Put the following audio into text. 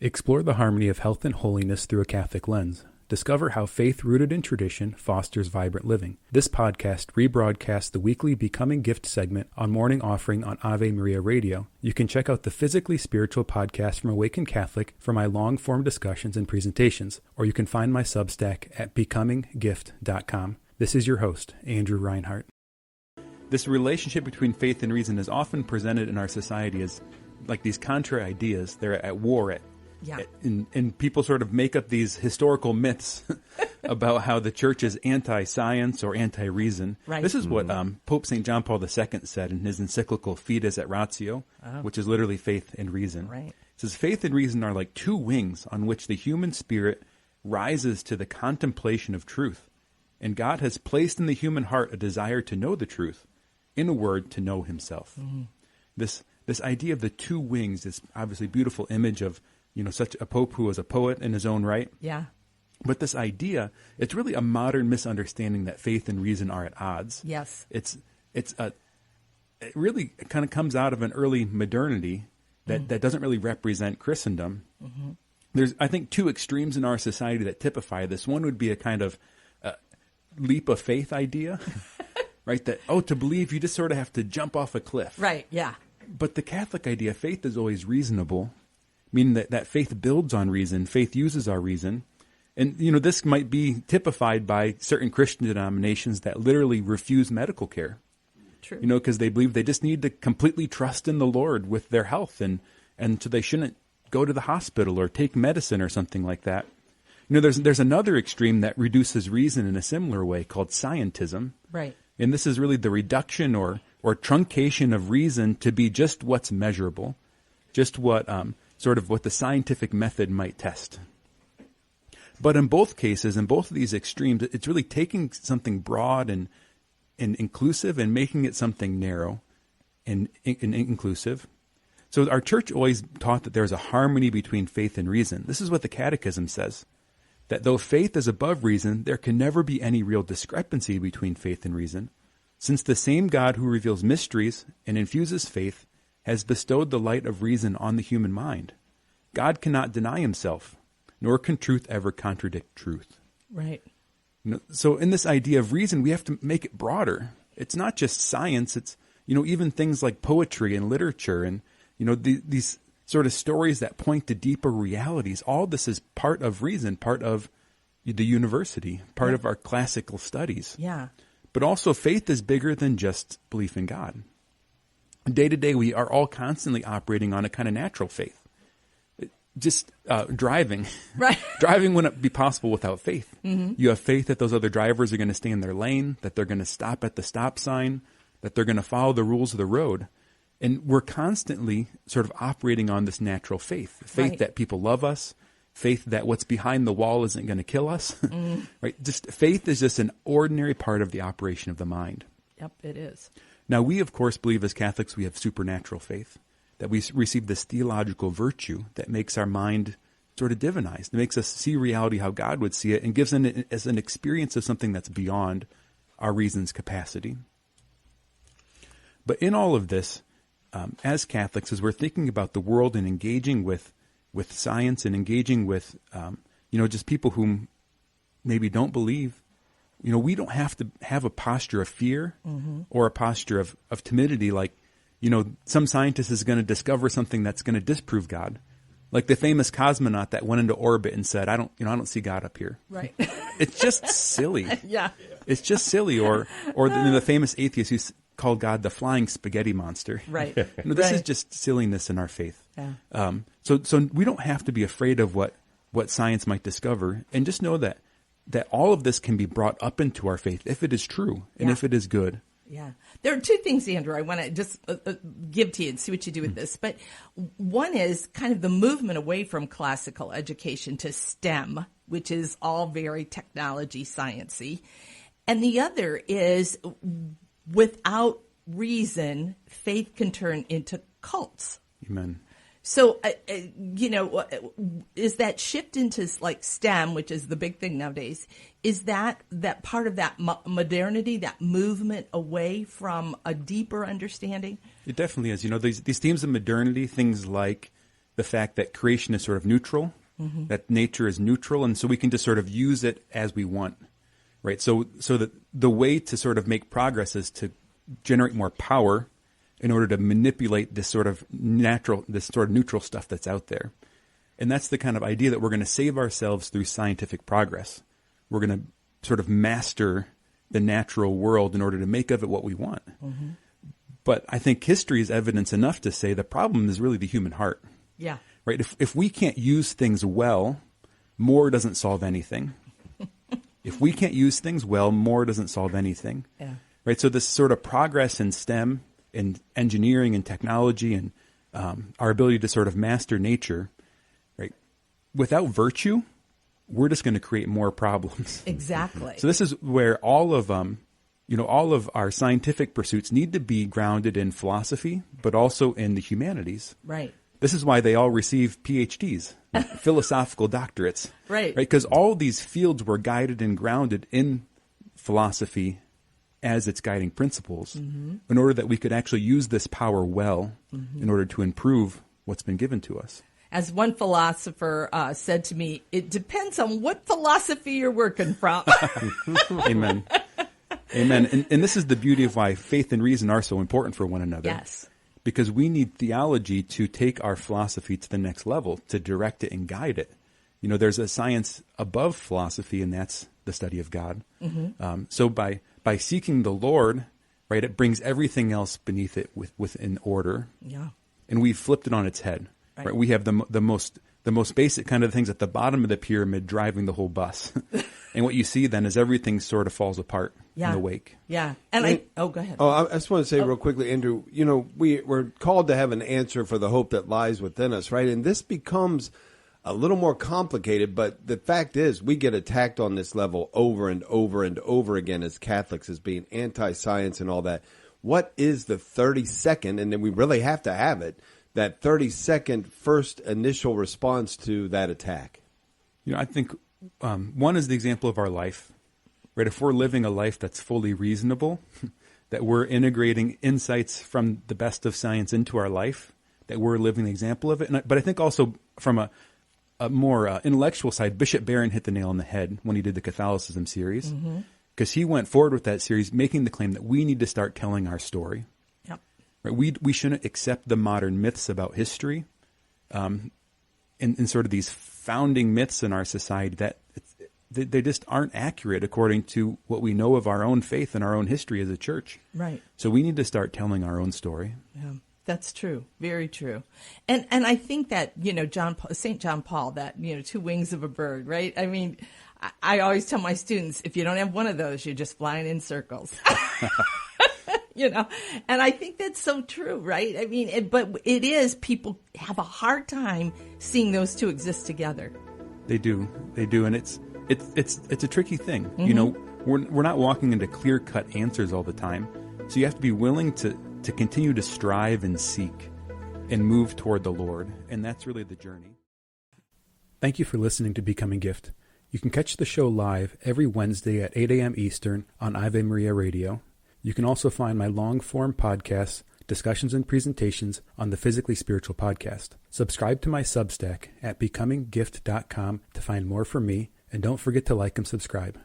Explore the harmony of health and holiness through a Catholic lens. Discover how faith rooted in tradition fosters vibrant living. This podcast rebroadcasts the weekly Becoming Gift segment on Morning Offering on Ave Maria Radio. You can check out the Physically Spiritual podcast from Awakened Catholic for my long-form discussions and presentations, or you can find my Substack at becominggift.com. This is your host, Andrew Reinhardt. This relationship between faith and reason is often presented in our society as like these contra ideas. They're at war and people sort of make up these historical myths about how the church is anti-science or anti-reason. Right. This is what Pope St. John Paul II said in his encyclical Fides et Ratio, which is literally faith and reason. Right. It says, faith and reason are like two wings on which the human spirit rises to the contemplation of truth. And God has placed in the human heart a desire to know the truth, in a word, to know himself. Mm-hmm. This idea of the two wings, this obviously beautiful image of, such a pope who was a poet in his own right. Yeah. But this idea, it's really a modern misunderstanding that faith and reason are at odds. Yes. It really kind of comes out of an early modernity that doesn't really represent Christendom. Mm-hmm. There's, I think, two extremes in our society that typify this. One would be a kind of leap of faith idea, right? That, to believe you just sort of have to jump off a cliff. Right, yeah. But the Catholic idea, faith is always reasonable, meaning that faith builds on reason, faith uses our reason. And, this might be typified by certain Christian denominations that literally refuse medical care. True. Because they believe they just need to completely trust in the Lord with their health, and so they shouldn't go to the hospital or take medicine or something like that. There's another extreme that reduces reason in a similar way called scientism. Right. And this is really the reduction or truncation of reason to be just what's measurable, just what sort of what the scientific method might test. But in both cases, in both of these extremes, it's really taking something broad and inclusive and making it something narrow and inclusive. So our church always taught that there's a harmony between faith and reason. This is what the Catechism says, that though faith is above reason, there can never be any real discrepancy between faith and reason, since the same God who reveals mysteries and infuses faith has bestowed the light of reason on the human mind. God cannot deny himself, nor can truth ever contradict truth. Right. So in this idea of reason, we have to make it broader. It's not just science. It's, even things like poetry and literature and, these sort of stories that point to deeper realities. All this is part of reason, part of the university, part of our classical studies. Yeah. But also faith is bigger than just belief in God. Day to day, we are all constantly operating on a kind of natural faith. Just driving. Right. Driving wouldn't be possible without faith. Mm-hmm. You have faith that those other drivers are going to stay in their lane, that they're going to stop at the stop sign, that they're going to follow the rules of the road. And we're constantly sort of operating on this natural faith. Faith that people love us, faith that what's behind the wall isn't going to kill us. Mm. Right? Just faith is just an ordinary part of the operation of the mind. Yep, it is. Now, we, of course, believe as Catholics we have supernatural faith, that we receive this theological virtue that makes our mind sort of divinized. It makes us see reality how God would see it and gives it as an experience of something that's beyond our reason's capacity. But in all of this, as Catholics, as we're thinking about the world and engaging with science and engaging with, just people who maybe don't believe, we don't have to have a posture of fear or a posture of timidity like, some scientist is going to discover something that's going to disprove God. Like the famous cosmonaut that went into orbit and said, I don't see God up here. Right. It's just silly. Yeah. It's just silly. Or the famous atheist who called God the flying spaghetti monster. Right. This is just silliness in our faith. Yeah. So we don't have to be afraid of what science might discover, and just know that all of this can be brought up into our faith if it is true and if it is good. Yeah. There are two things, Andrew, I want to just give to you and see what you do with this. But one is kind of the movement away from classical education to STEM, which is all very technology sciencey. And the other is without reason, faith can turn into cults. Amen. So, is that shift into like STEM, which is the big thing nowadays, is that part of that modernity, that movement away from a deeper understanding? It definitely is. These themes of modernity, things like the fact that creation is sort of neutral, that nature is neutral, and so we can just sort of use it as we want, right? So that the way to sort of make progress is to generate more power in order to manipulate this sort of neutral stuff that's out there. And that's the kind of idea that we're going to save ourselves through scientific progress. We're going to sort of master the natural world in order to make of it what we want. But I think history is evidence enough to say the problem is really the human heart. Yeah. Right? If we can't use things well, more doesn't solve anything. If we can't use things well, more doesn't solve anything. Yeah. Right? So this sort of progress in STEM, in engineering and technology, and our ability to sort of master nature, right? Without virtue, we're just going to create more problems. Exactly. So this is where all of our scientific pursuits need to be grounded in philosophy, but also in the humanities. Right. This is why they all receive PhDs, philosophical doctorates. Right. Because all these fields were guided and grounded in philosophy as its guiding principles in order that we could actually use this power well in order to improve what's been given to us. As one philosopher said to me, it depends on what philosophy you're working from. Amen. Amen. And this is the beauty of why faith and reason are so important for one another. Yes. Because we need theology to take our philosophy to the next level, to direct it and guide it. You know, there's a science above philosophy, and that's the study of God. So by seeking the Lord, right, it brings everything else beneath it within order. Yeah. And we've flipped it on its head. Right? We have the most basic kind of things at the bottom of the pyramid driving the whole bus. And what you see then is everything sort of falls apart in the wake. Yeah. And go ahead. Oh, I just want to say real quickly, Andrew, you know, we're called to have an answer for the hope that lies within us, right? And this becomes a little more complicated, but the fact is we get attacked on this level over and over and over again as Catholics as being anti-science and all that. What is the 30-second, and then we really have to have it, that 30-second first initial response to that attack? You know, I think one is the example of our life, right? If we're living a life that's fully reasonable, that we're integrating insights from the best of science into our life, that we're living the example of it. But I think also from a more intellectual side, Bishop Barron hit the nail on the head when he did the Catholicism series, because he went forward with that series making the claim that we need to start telling our story. Yep. Right? We shouldn't accept the modern myths about history and sort of these founding myths in our society that they just aren't accurate according to what we know of our own faith and our own history as a church. Right. So we need to start telling our own story. Yeah. That's true. Very true. And I think that, you know, St. John Paul, that, you know, two wings of a bird, right? I mean, I always tell my students, if you don't have one of those, you're just flying in circles. You know, and I think that's so true, right? I mean, but it is, people have a hard time seeing those two exist together. They do. And it's a tricky thing. You know, we're not walking into clear-cut answers all the time. So you have to be willing to continue to strive and seek and move toward the Lord. And that's really the journey. Thank you for listening to Becoming Gift. You can catch the show live every Wednesday at 8 a.m. Eastern on Ave Maria Radio. You can also find my long-form podcasts, discussions, and presentations on the Physically Spiritual podcast. Subscribe to my Substack at becominggift.com to find more from me, and don't forget to like and subscribe.